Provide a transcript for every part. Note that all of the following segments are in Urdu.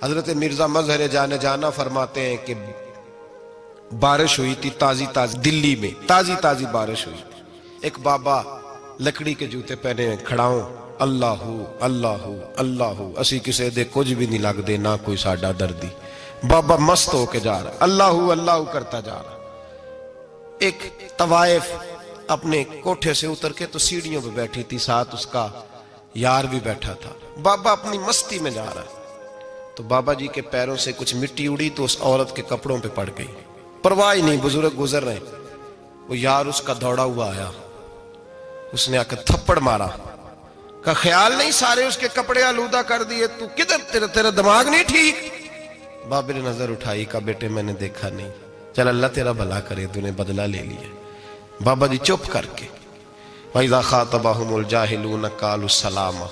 حضرت مرزا مظہر جانے جانا فرماتے ہیں کہ بارش ہوئی تھی تازی تازی دلی میں، تازی تازی بارش ہوئی تھی. ایک بابا لکڑی کے جوتے پہنے کھڑا ہوں، اللہ اللہ اللہ اسی کسے دے کچھ بھی نہیں لگ دے، نہ کوئی ساڈا دردی. بابا مست ہو کے جا رہا، اللہ اللہ کرتا جا رہا. ایک طوائف اپنے کوٹھے سے اتر کے تو سیڑھیوں پہ بیٹھی تھی، ساتھ اس کا یار بھی بیٹھا تھا. بابا اپنی مستی میں جا رہا تو بابا جی کے پیروں سے کچھ مٹی اڑی تو اس عورت کے کپڑوں پہ پڑ گئی. پرواہ ہی نہیں، بزرگ گزر رہے. وہ یار اس کا دوڑا ہوا آیا، اس نے آ کے تھپڑ مارا. کا خیال نہیں سارے اس کے کپڑے آلودہ کر دیے، تو کدھر تیرا دماغ نہیں ٹھیک؟ بابے نے نظر اٹھائی، کہا بیٹے میں نے دیکھا نہیں، چل اللہ تیرا بھلا کرے، تو نے بدلہ لے لیا. بابا جی چپ کر کے وَإِذَا خَاطَبَهُمُ الْجَاهِلُونَ قَالُوا السَّلَامَ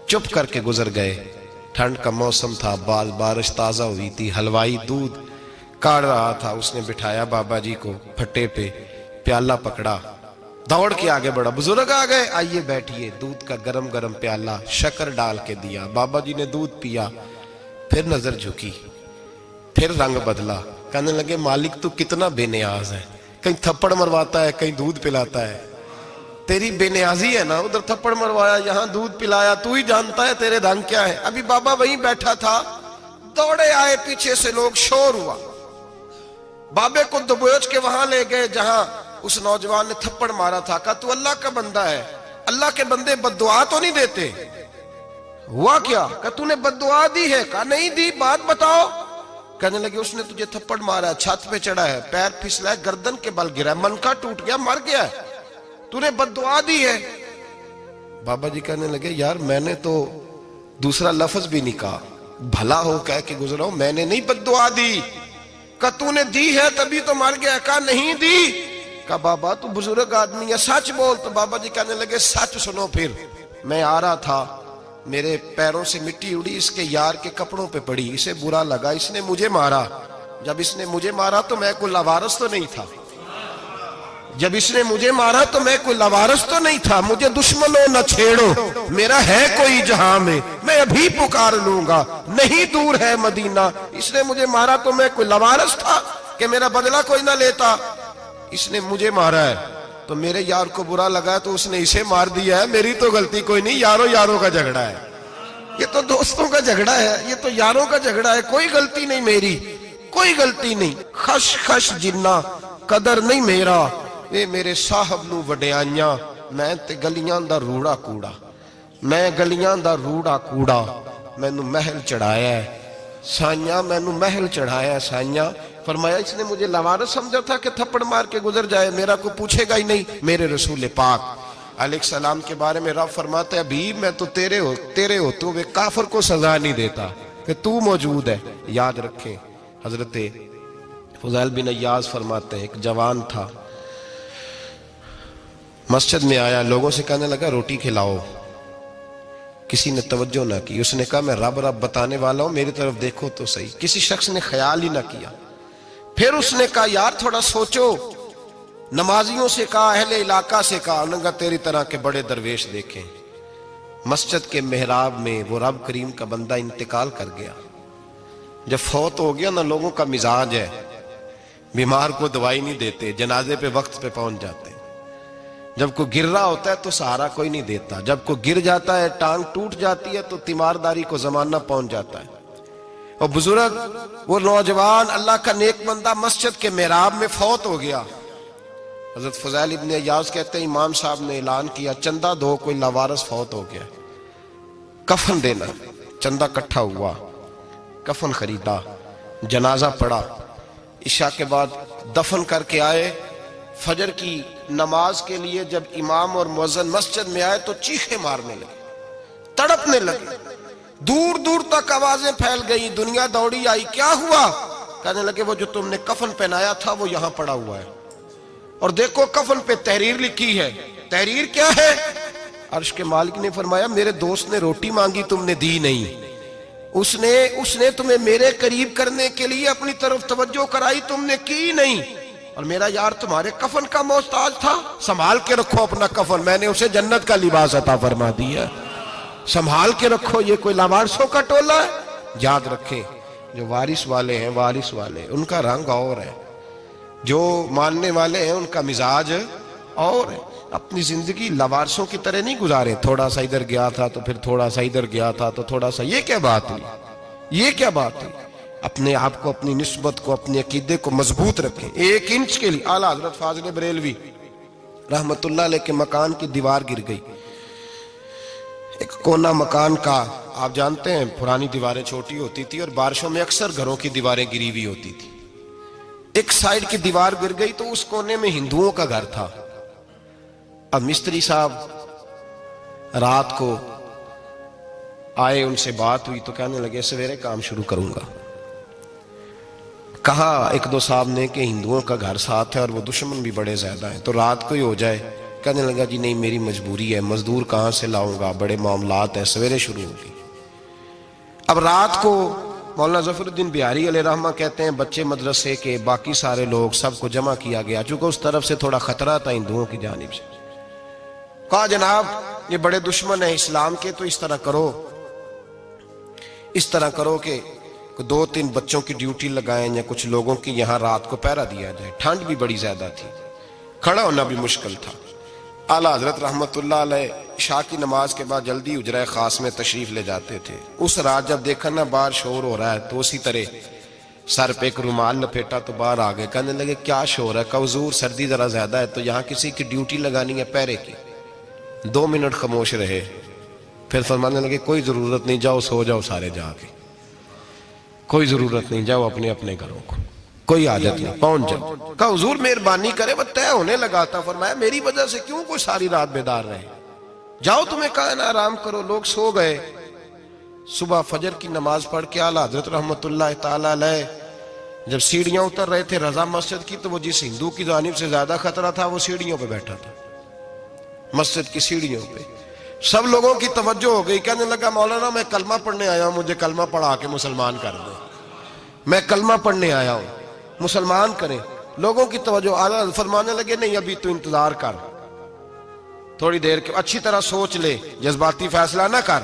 چپ کر کے گزر گئے. ٹھنڈ کا موسم تھا، بارش تازہ ہوئی تھی، حلوائی دودھ کاڑ رہا تھا. اس نے بٹھایا بابا جی کو پھٹے پہ، پیالہ پکڑا، دوڑ کے آگے بڑھا. بزرگ آ گئے، آئیے بیٹھیے. دودھ کا گرم گرم پیالہ شکر ڈال کے دیا. بابا جی نے دودھ پیا، پھر نظر جھکی، پھر رنگ بدلا. کہنے لگے مالک تو کتنا بے نیاز ہے، کہیں تھپڑ مرواتا ہے، کہیں دودھ پلاتا ہے. تیری بے نیازی ہے نا، ادھر تھپڑ مروایا، یہاں دودھ پلایا، تو ہی جانتا ہے تیرے رنگ کیا ہے. ابھی بابا وہیں بیٹھا تھا، دوڑے آئے پیچھے سے لوگ، شور ہوا. بابے کو دبوچ کے وہاں لے گئے جہاں اس نوجوان نے تھپڑ مارا تھا. کہا تو اللہ کا بندہ ہے، اللہ کے بندے بد دعا تو نہیں دیتے. ہوا کیا؟ کہا تو نے بد دعا دی ہے؟ کہا نہیں دی، بات بتاؤ. کہنے لگے اس نے تجھے تھپڑ مارا ہے، چھت پہ چڑھا ہے، پیر پھسلا ہے، گردن کے بل گرا ہے، منکا ٹوٹ گیا، مر گیا ہے، تو نے بد دعا دی ہے. بابا جی کہنے لگے یار میں نے تو دوسرا لفظ بھی نہیں کہا، بھلا ہو کہہ کے گزرا ہوں، میں نے نہیں بد دعا دی. کہا تو نے دی ہے تبھی تو مر گیا. کہا نہیں دی. کہا بابا تو بزرگ آدمی ہے، سچ بول. تو بابا جی کہنے لگے سچ سنو. پھر میں آ رہا تھا، میرے پیروں سے مٹی اڑی، اس کے یار کے کپڑوں پہ پڑی، اسے برا لگا، اس نے مجھے مارا. جب اس نے مجھے مارا تو میں کوئی لاوارث تو نہیں تھا، جب اس نے مجھے مارا تو میں کوئی لاوارث تو نہیں تھا. مجھے دشمنوں نہ چھیڑو، میرا ہے کوئی جہاں میں ابھی پکار لوں گا، نہیں دور ہے مدینہ. اس نے مجھے مارا تو میں کوئی لاوارث تھا کہ میرا بدلہ کوئی نہ لیتا. اس نے مجھے مارا ہے تو میرے یار کو برا لگا تو اس نے اسے مار دیا ہے، میری تو غلطی کوئی نہیں. یاروں کا جھگڑا ہے، یہ تو دوستوں کا جھگڑا ہے، یہ تو یاروں کا جھگڑا ہے، کوئی غلطی نہیں میری، کوئی غلطی نہیں. خش خش جنہ قدر نہیں میرا، اے میرے صاحب نو وڈیاں، میں تے گلیاں دا روڑا کوڑا، میں گلیاں دا روڑا کوڑا. میں نو محل چڑھایا ہے سائیاں، میں نو محل چڑھایا ہے سائیاں. فرمایا اس نے مجھے لوارث سمجھا تھا کہ تھپڑ مار کے گزر جائے، میرا کو پوچھے گا ہی نہیں. میرے رسول پاک علیہ السلام کے بارے میں رب فرماتا ہے ابھی میں تو تیرے ہوتے ہوئے کافر کو سزا نہیں دیتا کہ تو موجود ہے. یاد رکھیں حضرت فضیل بن عیاض فرماتے ہیں ایک جوان تھا، مسجد میں آیا، لوگوں سے کہنے لگا روٹی کھلاؤ. کسی نے توجہ نہ کی. اس نے کہا میں رب بتانے والا ہوں، میری طرف دیکھو تو صحیح. کسی شخص نے خیال ہی نہ کیا. پھر اس نے کہا یار تھوڑا سوچو. نمازیوں سے کہا، اہل علاقہ سے کہا، انہوں نے کہا تیری طرح کے بڑے درویش دیکھیں. مسجد کے محراب میں وہ رب کریم کا بندہ انتقال کر گیا. جب فوت ہو گیا نا، لوگوں کا مزاج ہے بیمار کو دوائی نہیں دیتے، جنازے پہ وقت پہ پہنچ جاتے. جب کوئی گر رہا ہوتا ہے تو سہارا کوئی نہیں دیتا، جب کوئی گر جاتا ہے، ٹانگ ٹوٹ جاتی ہے تو تیمارداری کو زمانہ پہنچ جاتا ہے. اور بزرگ وہ نوجوان اللہ کا نیک بندہ مسجد کے محراب میں فوت ہو گیا. حضرت فضیل ابن عیاض کہتے ہیں امام صاحب نے اعلان کیا چندہ دو، کوئی لاوارث فوت ہو گیا، کفن دینا. چندہ کٹھا ہوا، کفن خریدا، جنازہ پڑا. عشاء کے بعد دفن کر کے آئے. فجر کی نماز کے لیے جب امام اور مؤذن مسجد میں آئے تو چیخیں مارنے لگے، تڑپنے لگے. دور دور تک آوازیں پھیل گئی، دنیا دوڑی آئی. کیا ہوا؟ کہنے لگے وہ جو تم نے کفن پہنایا تھا وہ یہاں پڑا ہوا ہے، اور دیکھو کفن پہ تحریر لکھی ہے. تحریر کیا ہے؟ عرش کے مالک نے فرمایا میرے دوست نے روٹی مانگی تم نے دی نہیں، اس نے تمہیں میرے قریب کرنے کے لیے اپنی طرف توجہ کرائی، تم نے کی نہیں. اور میرا یار تمہارے کفن کا محتاج تھا، سنبھال کے رکھو اپنا کفن، میں نے اسے جنت کا لباس عطا فرما دیا، سنبھال کے رکھو. یہ کوئی لاوارثوں کا ٹولہ ہے؟ یاد رکھیں جو وارث والے ہیں، وارث والے ان کا رنگ اور ہے، جو ماننے والے ہیں ان کا مزاج اور ہے۔ اپنی زندگی لوارثوں کی طرح نہیں گزارے، تھوڑا سا ادھر گیا تھا تو پھر تھوڑا سا ادھر گیا تھا تو تھوڑا سا، یہ کیا بات ہوئی، یہ کیا بات ہوئی؟ اپنے آپ کو، اپنی نسبت کو، اپنے عقیدے کو مضبوط رکھیں۔ 1 انچ کے لیے اعلیٰ حضرت فاضل بریلوی رحمت اللہ علیہ کے مکان کی دیوار گر گئی، ایک کونا مکان کا، آپ جانتے ہیں پرانی دیواریں چھوٹی ہوتی تھی اور بارشوں میں اکثر گھروں کی دیواریں گری ہوئی ہوتی تھی، ایک سائیڈ کی دیوار گر گئی تو اس کونے میں ہندوؤں کا گھر تھا۔ اب مستری صاحب رات کو آئے، ان سے بات ہوئی تو کہنے لگے سویرے کام شروع کروں گا۔ کہا 1-2 صاحب نے کہ ہندوؤں کا گھر ساتھ ہے اور وہ دشمن بھی بڑے زیادہ ہیں، تو رات کو ہی ہو جائے۔ کہنے لگا جی نہیں، میری مجبوری ہے، مزدور کہاں سے لاؤں گا، بڑے معاملات ہیں، سویرے شروع ہوگی۔ اب رات کو مولانا ظفر الدین بہاری علیہ رحمہ کہتے ہیں بچے مدرسے کے، باقی سارے لوگ، سب کو جمع کیا گیا، چونکہ اس طرف سے تھوڑا خطرہ تھا ہندوؤں کی جانب سے۔ کہا جناب یہ بڑے دشمن ہیں اسلام کے، تو اس طرح کرو کہ 2-3 بچوں کی ڈیوٹی لگائیں یا کچھ لوگوں کی یہاں رات کو پہرا دیا جائے۔ ٹھنڈ بھی بڑی زیادہ تھی، کھڑا ہونا بھی مشکل تھا۔ اعلیٰ حضرت رحمت اللہ علیہ عشاء کی نماز کے بعد جلدی حجرہ خاص میں تشریف لے جاتے تھے۔ اس رات جب دیکھا نا باہر شور ہو رہا ہے تو اسی طرح سر پہ ایک رومال لپیٹا تو باہر آ گئے، کہنے لگے کیا شور ہے؟ کہ حضور سردی ذرا زیادہ ہے تو یہاں کسی کی ڈیوٹی لگانی ہے پہرے کی۔ 2 منٹ خاموش رہے، پھر فرمانے لگے کوئی ضرورت نہیں، جاؤ سو جاؤ سارے جا کے، کوئی ضرورت نہیں، جاؤ اپنے اپنے گھروں کو، کوئی حاجت نہیں، پہنچ جاؤ۔ کہا حضور مہربانی کرے، وہ طے ہونے لگا تھا۔ فرمایا میری وجہ سے کیوں کوئی ساری رات بیدار رہے، جاؤ تمہیں کہا نا آرام کرو۔ لوگ سو گئے۔ صبح فجر کی نماز پڑھ کے اعلیٰ حضرت رحمت اللہ تعالی علیہ جب سیڑھیاں اتر رہے تھے رضا مسجد کی، تو وہ جس ہندو کی جانب سے زیادہ خطرہ تھا وہ سیڑھیوں پہ بیٹھا تھا، مسجد کی سیڑھیوں پہ۔ سب لوگوں کی توجہ ہو گئی، کہنے لگا مولانا میں کلمہ پڑھنے آیا ہوں، مجھے کلمہ پڑھا کے مسلمان کر دیں، میں کلمہ پڑھنے آیا ہوں، مسلمان کریں۔ لوگوں کی توجہ، اعلیٰ فرمانے لگے نہیں ابھی تو انتظار کر، تھوڑی دیر کے، اچھی طرح سوچ لے، جذباتی فیصلہ نہ کر،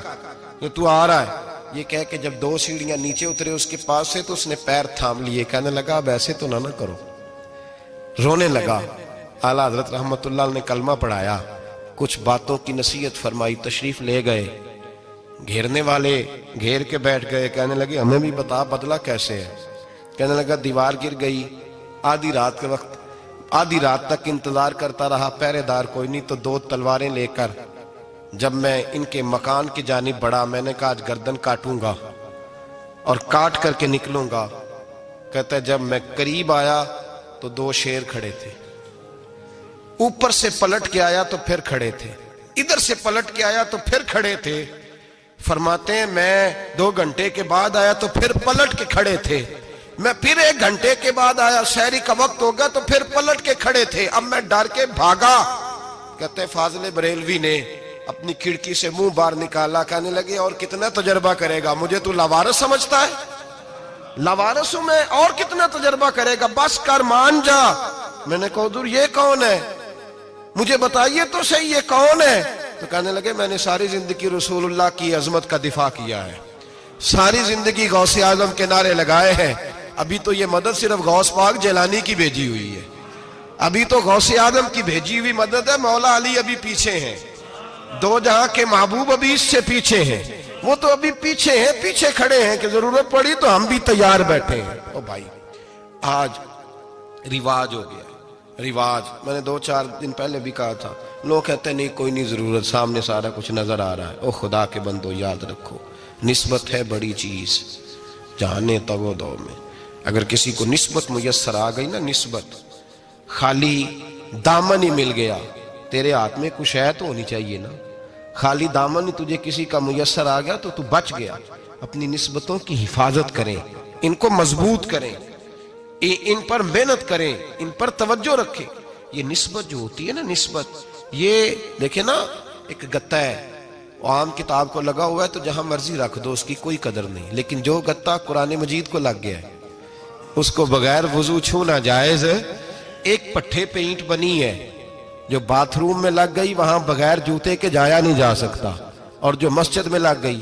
یہ تو آ رہا ہے۔ یہ کہہ کے جب 2 سیڑھیاں نیچے اترے اس کے پاس سے تو اس نے پیر تھام لیے، کہنے لگا اب ایسے تو نہ کرو، رونے لگا۔ اعلیٰ حضرت رحمت اللہ نے کلمہ پڑھایا، کچھ باتوں کی نصیحت فرمائی، تشریف لے گئے۔ گھیرنے والے گھیر کے بیٹھ گئے، کہنے لگے ہمیں بھی بتا بدلہ کیسے ہے۔ کہنے لگا دیوار گر گئی، آدھی رات کے وقت، آدھی رات تک انتظار کرتا رہا، پہرے دار کوئی نہیں، تو 2 تلواریں لے کر جب میں ان کے مکان کی جانب بڑھا، میں نے کہا آج گردن کاٹوں گا اور کاٹ کر کے نکلوں گا۔ کہتا ہے جب میں قریب آیا تو 2 شیر کھڑے تھے، اوپر سے پلٹ کے آیا تو پھر کھڑے تھے، ادھر سے پلٹ کے آیا تو پھر کھڑے تھے۔ فرماتے ہیں میں 2 گھنٹے کے بعد آیا تو پھر پلٹ کے کھڑے تھے، میں پھر 1 گھنٹے کے بعد آیا، سحری کا وقت ہوگا تو پھر پلٹ کے کھڑے تھے، اب میں ڈر کے بھاگا۔ کہتے ہیں فاضل بریلوی نے اپنی کھڑکی سے منہ باہر نکالا، کہنے لگے اور کتنا تجربہ کرے گا، مجھے تو لاوارث سمجھتا ہے، لاوارث ہوں میں، اور کتنا تجربہ کرے گا، بس کر مان جا۔ میں نے کہا حضور یہ کون ہے، مجھے بتائیے تو صحیح یہ کون ہے۔ تو کہنے لگے میں نے ساری زندگی رسول اللہ کی عظمت کا دفاع کیا ہے، ساری زندگی غوث اعظم کے نعرے لگائے ہیں، ابھی تو یہ مدد صرف غوث پاک جیلانی کی بھیجی ہوئی ہے، ابھی تو غوث اعظم کی بھیجی ہوئی مدد ہے، مولا علی ابھی پیچھے ہیں، 2 جہاں کے محبوب ابھی اس سے پیچھے ہیں، وہ تو ابھی پیچھے ہیں، پیچھے کھڑے ہیں کہ ضرورت پڑی تو ہم بھی تیار بیٹھے ہیں۔ او بھائی آج رواج ہو گیا، رواج، میں نے 2-4 دن پہلے بھی کہا تھا، لوگ کہتے ہیں نہیں کوئی نہیں ضرورت، سامنے سارا کچھ نظر آ رہا ہے۔ او خدا کے بندو یاد رکھو، نسبت ہے بڑی چیز، جانے تو دو میں، اگر کسی کو نسبت میسر آ گئی نا، نسبت، خالی دامن ہی مل گیا، تیرے ہاتھ میں کچھ ہے تو ہونی چاہیے نا، خالی دامن ہی تجھے کسی کا میسر آ گیا تو بچ گیا۔ اپنی نسبتوں کی حفاظت کریں، ان کو مضبوط کریں، ان پر محنت کریں، ان پر توجہ رکھیں۔ یہ نسبت جو ہوتی ہے نا، نسبت، یہ دیکھیں نا ایک گتا ہے، عام کتاب کو لگا ہوا ہے تو جہاں مرضی رکھ دو، اس کی کوئی قدر نہیں، لیکن جو گتا قرآن مجید کو لگ گیا ہے اس کو بغیر وضو چھونا جائز ہے۔ ایک پٹھے پہ اینٹ بنی ہے، جو باتھ روم میں لگ گئی وہاں بغیر جوتے کے جایا نہیں جا سکتا، اور جو مسجد میں لگ گئی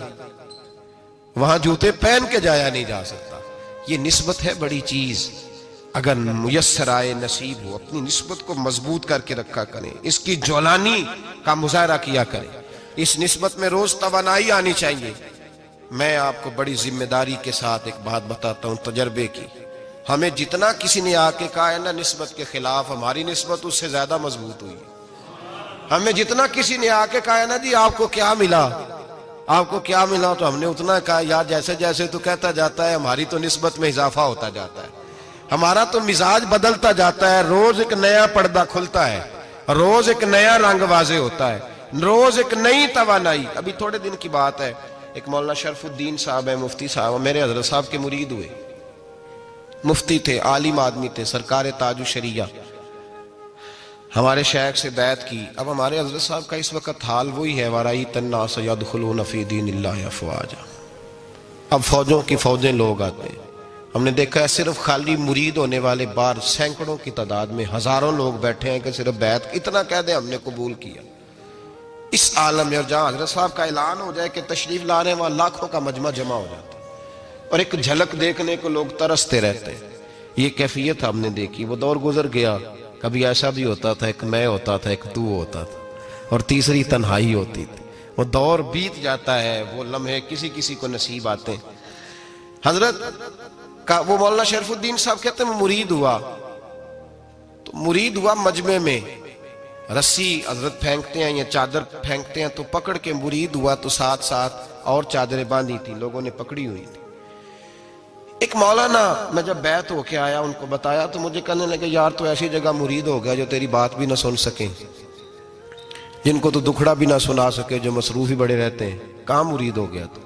وہاں جوتے پہن کے جایا نہیں جا سکتا. یہ نسبت ہے بڑی چیز. اگر میسر آئے نصیب ہو اپنی نسبت کو مضبوط کر کے رکھا کریں, اس کی جولانی کا مظاہرہ کیا کریں. اس نسبت میں روز توانائی آنی چاہیے. میں آپ کو بڑی ذمہ داری کے ساتھ ایک بات بتاتا ہوں تجربے کی. ہمیں جتنا کسی نے آ کے کہا ہے نا نسبت کے خلاف, ہماری نسبت اس سے زیادہ مضبوط ہوئی. ہمیں جتنا کسی نے آ کے کہا ہے نا جی آپ کو کیا ملا, آپ کو کیا ملا, تو ہم نے اتنا کہا یار جیسے جیسے تو کہتا جاتا ہے ہماری تو نسبت میں اضافہ ہوتا جاتا ہے, ہمارا تو مزاج بدلتا جاتا ہے. روز ایک نیا پردہ کھلتا ہے, روز ایک نیا رنگ واضح ہوتا ہے, روز ایک نئی توانائی. ابھی تھوڑے دن کی بات ہے, ایک مولانا شرف الدین صاحب ہے, مفتی صاحب, میرے حضرت صاحب کے مرید ہوئے. مفتی تھے, عالم آدمی تھے, سرکار تاج الشریعہ, ہمارے شیخ سے بیعت کی. اب ہمارے حضرت صاحب کا اس وقت حال وہی ہے وَرَأَيْتَ النَّاسَ يَدْخُلُونَ فِي دِينِ اللَّهِ أَفْوَاجًا. اب فوجوں کی فوجیں لوگ آتے ہیں. ہم نے دیکھا ہے صرف خالی مرید ہونے والے بار سینکڑوں کی تعداد میں ہزاروں لوگ بیٹھے ہیں کہ صرف بیعت اتنا کہہ دیں ہم نے قبول کیا. اس عالم میں اور جہاں حضرت صاحب کا اعلان ہو جائے کہ تشریف لا رہے ہیں وہاں لاکھوں کا مجمع جمع ہو جاتا ہے اور ایک جھلک دیکھنے کو لوگ ترستے رہتے ہیں. یہ کیفیت ہم نے دیکھی. وہ دور گزر گیا. کبھی ایسا بھی ہوتا تھا ایک میں ہوتا تھا, ایک تو ہوتا تھا, اور تیسری تنہائی ہوتی تھی. وہ دور بیت جاتا ہے, وہ لمحے کسی کسی کو نصیب آتے ہیں. حضرت کا وہ مولانا شرف الدین صاحب کہتے ہیں مرید ہوا, تو مرید ہوا مجمع میں, رسی حضرت پھینکتے ہیں یا چادر پھینکتے ہیں تو پکڑ کے مرید ہوا, تو ساتھ ساتھ اور چادریں باندھی تھی, لوگوں نے پکڑی ہوئی تھی. ایک مولانا, میں جب بیعت ہو کے آیا ان کو بتایا تو مجھے کہنے لگے یار تو ایسی جگہ مرید ہو گیا جو تیری بات بھی نہ سن سکیں, جن کو تو دکھڑا بھی نہ سنا سکے, جو مصروف ہی بڑے رہتے ہیں, کہاں مرید ہو گیا تو.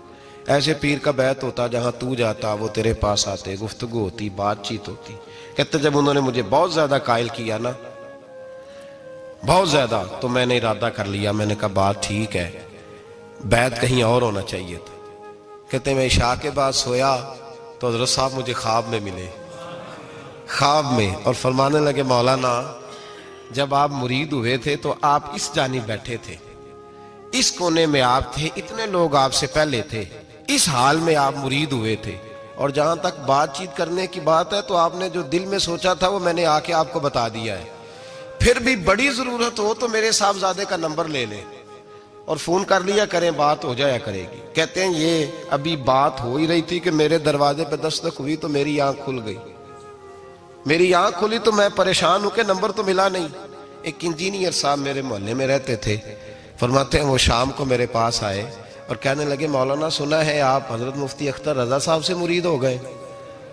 ایسے پیر کا بیعت ہوتا جہاں تو جاتا وہ تیرے پاس آتے, گفتگو ہوتی, بات چیت ہوتی. کہتے جب انہوں نے مجھے بہت زیادہ قائل کیا نا, بہت زیادہ, تو میں نے ارادہ کر لیا. میں نے کہا بات ٹھیک ہے, بیعت کہیں اور ہونا چاہیے تھا. کہتے میں عشاء کے بعد سویا تو حضرت صاحب مجھے خواب میں ملے, خواب میں, اور فرمانے لگے مولانا جب آپ مرید ہوئے تھے تو آپ اس جانب بیٹھے تھے, اس کونے میں آپ تھے, اتنے لوگ آپ سے پہلے تھے, اس حال میں آپ مرید ہوئے تھے, اور جہاں تک بات چیت کرنے کی بات ہے تو آپ نے جو دل میں سوچا تھا وہ میں نے آ کے آپ کو بتا دیا ہے. پھر بھی بڑی ضرورت ہو تو میرے صاحبزادے کا نمبر لے لیں اور فون کر لیا کریں, بات ہو جایا کرے گی. کہتے ہیں یہ ابھی بات ہو ہی رہی تھی کہ میرے دروازے پہ دستک ہوئی تو میری آنکھ کھل گئی. میری آنکھ کھلی تو میں پریشان ہوں کہ نمبر تو ملا نہیں. ایک انجینئر صاحب میرے محلے میں رہتے تھے, فرماتے ہیں وہ شام کو میرے پاس آئے اور کہنے لگے مولانا سنا ہے آپ حضرت مفتی اختر رضا صاحب سے مرید ہو گئے.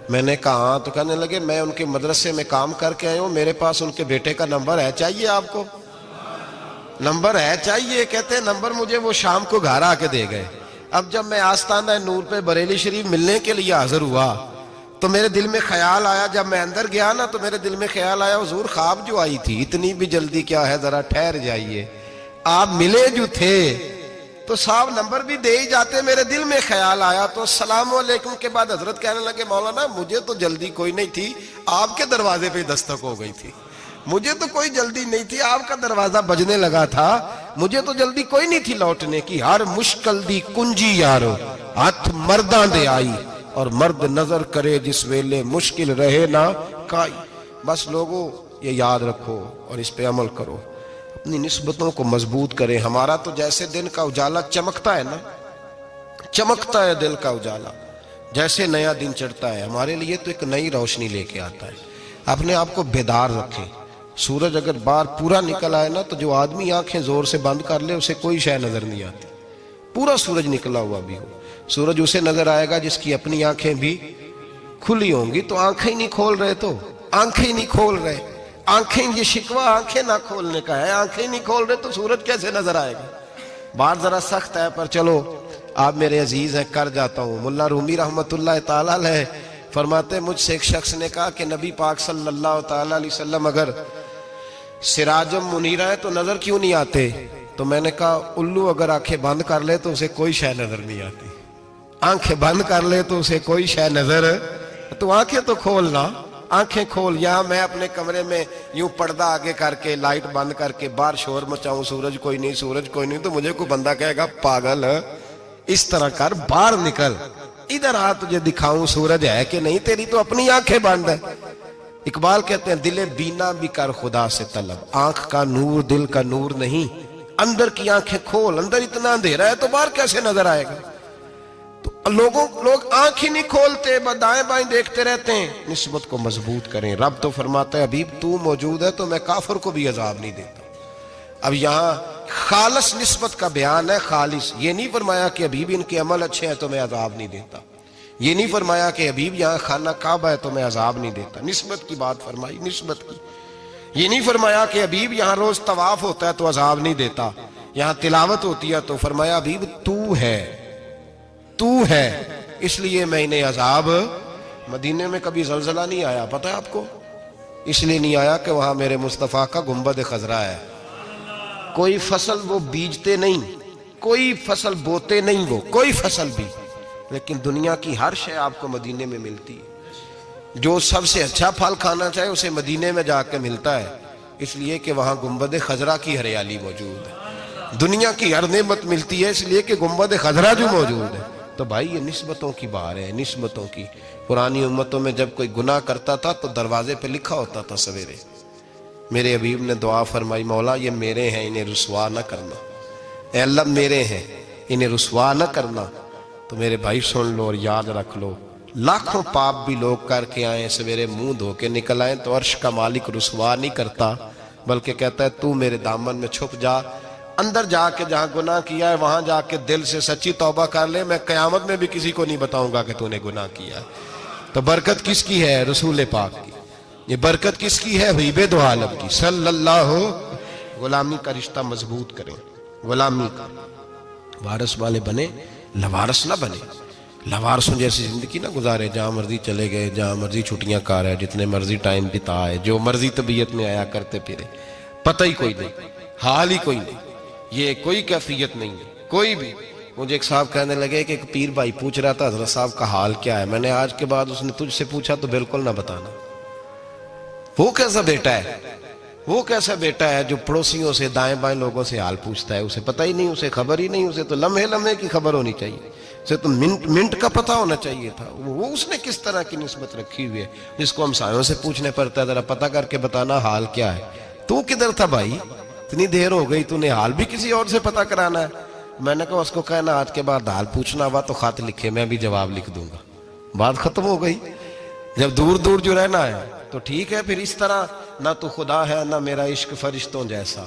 میں نے کہا ہاں. تو کہنے لگے میں ان کے مدرسے میں کام کر کے آئے ہوں, میرے پاس ان کے بیٹے کا نمبر ہے, چاہیے آپ کو؟ نمبر ہے چاہیے. کہتے ہیں نمبر مجھے وہ شام کو گھر آ کے دے گئے. اب جب میں آستانہ نور پہ بریلی شریف ملنے کے لیے حاضر ہوا تو میرے دل میں خیال آیا, جب میں اندر گیا نا تو میرے دل میں خیال آیا حضور خواب جو آئی تھی اتنی بھی جلدی کیا ہے, ذرا ٹھہر جائیے, آپ ملے جو تھے تو صاحب نمبر بھی دے ہی جاتے. میرے دل میں خیال آیا تو السلام علیکم کے بعد حضرت کہنے لگے مولانا مجھے تو جلدی کوئی نہیں تھی, آپ کے دروازے پہ دستک ہو گئی تھی, مجھے تو کوئی جلدی نہیں تھی, آپ کا دروازہ بجنے لگا تھا, مجھے تو جلدی کوئی نہیں تھی لوٹنے کی. ہر مشکل دی کنجی یارو ہاتھ مرداں دے آئی, اور مرد نظر کرے جس ویلے مشکل رہے نہ کائی. بس لوگوں یہ یاد رکھو اور اس پہ عمل کرو, اپنی نسبتوں کو مضبوط کریں. ہمارا تو جیسے دن کا اجالا چمکتا ہے نا, چمکتا ہے دل کا اجالا, جیسے نیا دن چڑھتا ہے ہمارے لیے تو ایک نئی روشنی لے کے آتا ہے. اپنے آپ کو بیدار رکھیں. سورج اگر باہر پورا نکل آئے نا تو جو آدمی آنکھیں زور سے بند کر لے اسے کوئی شے نظر نہیں آتی. پورا سورج نکلا ہوا بھی ہو, سورج اسے نظر آئے گا جس کی اپنی آنکھیں بھی کھلی ہوں گی. تو آنکھیں نہیں کھول رہے, تو آنکھیں نہیں کھول رہے, آنکھیں, یہ شکوہ آنکھیں نہ کھولنے کا ہے, آنکھیں نہیں کھول رہے تو سورج کیسے نظر آئے گا. بات ذرا سخت ہے پر چلو آپ میرے عزیز ہیں کر جاتا ہوں. ملا رومی رحمت اللہ تعالیٰ علیہ فرماتے مجھ سے ایک شخص نے کہا کہ نبی پاک صلی اللہ تعالیٰ علیہ وسلم اگر سراجم منیرہ ہے تو نظر کیوں نہیں آتے؟ تو میں نے کہا الو اگر آنکھیں بند کر لے تو اسے کوئی شے نظر نہیں آتی. آنکھیں بند کر لے تو اسے کوئی شے نظر, تو آنکھیں تو کھولنا, آنکھیں کھول. یہاں میں اپنے کمرے میں یوں پردہ آگے کر کے لائٹ بند کر کے باہر شور مچاؤں, سورج کوئی نہیں, سورج کوئی نہیں, تو مجھے کوئی بندہ کہے گا پاگل, اس طرح کر, باہر نکل, ادھر آ تجھے دکھاؤں سورج ہے کہ نہیں، تیری تو اپنی آنکھیں بند ہے۔ اقبال کہتے ہیں دل بینا بھی کر خدا سے طلب، آنکھ کا نور دل کا نور نہیں، اندر کی آنکھیں کھول، اندر اتنا اندھیرا ہے تو باہر کیسے نظر آئے گا؟ تو لوگ آنکھ ہی نہیں کھولتے، دائیں بائیں دیکھتے رہتے ہیں۔ نسبت کو مضبوط کریں۔ رب تو فرماتا ہے حبیب تو موجود ہے تو میں کافر کو بھی عذاب نہیں دیتا۔ اب یہاں خالص نسبت کا بیان ہے، خالص، یہ نہیں فرمایا کہ حبیب ان کے عمل اچھے ہیں تو میں عذاب نہیں دیتا، یہ نہیں فرمایا کہ حبیب یہاں خانہ کعبہ ہے تو میں عذاب نہیں دیتا، نسبت کی بات فرمائی، نسبت کی۔ یہ نہیں فرمایا کہ حبیب یہاں روز طواف ہوتا ہے تو عذاب نہیں دیتا، یہاں تلاوت ہوتی ہے تو فرمایا حبیب تو ہے اس لیے میں انہیں عذاب۔ مدینے میں کبھی زلزلہ نہیں آیا، پتہ ہے آپ کو؟ اس لیے نہیں آیا کہ وہاں میرے مصطفیٰ کا گنبد خضرا ہے۔ کوئی فصل وہ بیجتے نہیں، کوئی فصل بوتے نہیں، وہ کوئی فصل بھی، لیکن دنیا کی ہر شے آپ کو مدینے میں ملتی ہے۔ جو سب سے اچھا پھل کھانا چاہے اسے مدینے میں جا کے ملتا ہے، اس لیے کہ وہاں گنبد خضرا کی ہریالی موجود ہے۔ دنیا کی ہر نعمت ملتی ہے اس لیے کہ گنبد خضرا جو موجود ہے۔ تو بھائی یہ نسبتوں کی بار ہے، نسبتوں کی۔ پرانی امتوں میں جب کوئی گناہ کرتا تھا تو دروازے پہ لکھا ہوتا تھا سویرے، میرے حبیب نے دعا فرمائی مولا یہ میرے ہیں انہیں رسوا نہ کرنا، اے اللہ میرے ہیں انہیں رسوا نہ کرنا۔ تو میرے بھائی سن لو اور یاد رکھ لو، لاکھوں پاپ بھی لوگ کر کے آئیں، سویرے منہ دھو کے نکل آئیں تو عرش کا مالک رسوا نہیں کرتا، بلکہ کہتا ہے تو میرے دامن میں چھپ جا، اندر جا کے جہاں گناہ کیا ہے وہاں جا کے دل سے سچی توبہ کر لے، میں قیامت میں بھی کسی کو نہیں بتاؤں گا کہ تو نے گناہ کیا ہے۔ تو برکت کس کی ہے؟ رسول پاک کی۔ یہ برکت کس کی ہے؟ حبیب دو عالم کی صلی اللہ۔ غلامی کا رشتہ مضبوط کریں، غلامی کا، وارث والے بنے، لوارث نہ بنے۔ لوارثوں جیسی زندگی نہ گزارے، جہاں مرضی چلے گئے، جہاں مرضی چھٹیاں کار ہے، جتنے مرضی ٹائم بتائے، جو مرضی طبیعت میں آیا کرتے پھرے، پتہ ہی کوئی نہیں، حال ہی کوئی نہیں، یہ کوئی کیفیت نہیں ہے کوئی بھی۔ مجھے ایک صاحب کہنے لگے کہ ایک پیر بھائی پوچھ رہا تھا حضرت صاحب کا حال کیا ہے، میں نے آج کے بعد اس نے تجھ سے پوچھا تو بالکل نہ بتانا۔ وہ کیسا بیٹا ہے، وہ کیسا بیٹا ہے جو پڑوسیوں سے دائیں بائیں لوگوں سے حال پوچھتا ہے، اسے پتہ ہی نہیں، اسے خبر ہی نہیں، اسے تو لمحے لمحے کی خبر ہونی چاہیے، اسے تو منٹ منٹ کا پتہ ہونا چاہیے تھا۔ وہ اس نے کس طرح کی نسبت رکھی ہوئی ہے جس کو ہم سایوں سے پوچھنے پڑتا ہے ذرا پتہ کر کے بتانا حال کیا ہے۔ تو کدھر تھا بھائی، اتنی دیر ہو گئی، تو نے حال بھی کسی اور سے پتہ کرانا ہے۔ میں نے کہا اس کو کہنا آج کے بعد حال پوچھنا ہوا تو خط لکھے، میں بھی جواب لکھ دوں گا، بات ختم ہو گئی۔ جب دور دور جو رہنا ہے تو ٹھیک ہے، پھر اس طرح نہ تو خدا ہے نہ میرا عشق فرشتوں جیسا،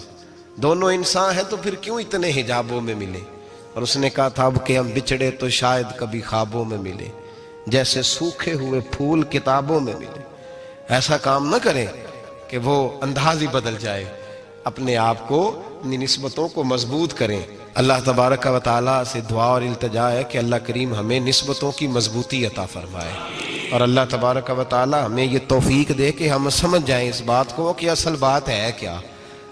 دونوں انسان ہیں تو پھر کیوں اتنے حجابوں میں ملے؟ اور اس نے کہا تھا اب کہ ہم بچھڑے تو شاید کبھی خوابوں میں ملے، جیسے سوکھے ہوئے پھول کتابوں میں ملے۔ ایسا کام نہ کریں کہ وہ انداز ہی بدل جائے، اپنے آپ کو، اپنی نسبتوں کو مضبوط کریں۔ اللہ تبارک و تعالیٰ سے دعا اور التجا ہے کہ اللہ کریم ہمیں نسبتوں کی مضبوطی عطا فرمائے، اور اللہ تبارک و تعالیٰ ہمیں یہ توفیق دے کہ ہم سمجھ جائیں اس بات کو کہ اصل بات ہے کیا،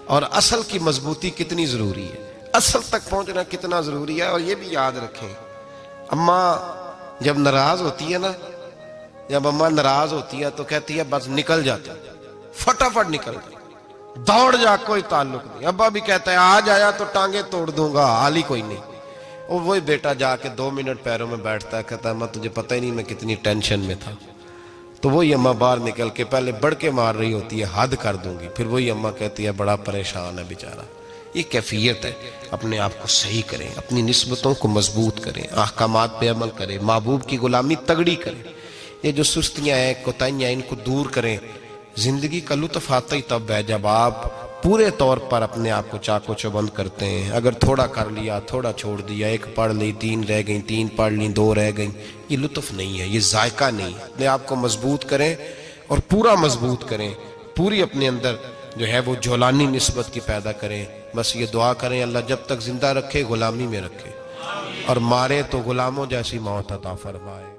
اور اصل کی مضبوطی کتنی ضروری ہے، اصل تک پہنچنا کتنا ضروری ہے۔ اور یہ بھی یاد رکھیں، اماں جب ناراض ہوتی ہے نا، جب اماں ناراض ہوتی ہے تو کہتی ہے بس نکل جاتا، فٹافٹ نکل جاتا، دوڑ جا، کوئی تعلق نہیں۔ ابا بھی کہتا ہے آج آیا تو ٹانگیں توڑ دوں گا، حال ہی کوئی نہیں۔ اور وہی بیٹا جا کے 2 منٹ پیروں میں بیٹھتا ہے، کہتا ہے اماں تجھے پتہ ہی نہیں میں کتنی ٹینشن میں تھا۔ تو وہی اماں باہر نکل کے پہلے بڑھ کے مار رہی ہوتی ہے حد کر دوں گی، پھر وہی اماں کہتی ہے بڑا پریشان ہے بیچارہ۔ یہ کیفیت ہے، اپنے آپ کو صحیح کریں، اپنی نسبتوں کو مضبوط کریں، احکامات پہ عمل کریں، محبوب کی غلامی تگڑی کریں۔ یہ جو سستیاں ہیں، کوتاہیاں ہیں، ان کو دور کریں۔ زندگی کا لطف آتا ہی تب ہے جب آپ پورے طور پر اپنے آپ کو چاق و چوبند کرتے ہیں۔ اگر تھوڑا کر لیا، تھوڑا چھوڑ دیا، 1 پڑھ لی، 3 رہ گئیں، 3 پڑھ لیں، 2 رہ گئیں، یہ لطف نہیں ہے، یہ ذائقہ نہیں ہے۔ اپنے آپ کو مضبوط کریں اور پورا مضبوط کریں، پوری اپنے اندر جو ہے وہ جولانی نسبت کی پیدا کریں۔ بس یہ دعا کریں اللہ جب تک زندہ رکھے غلامی میں رکھے، اور مارے تو غلاموں جیسی موت عطا فرمائے۔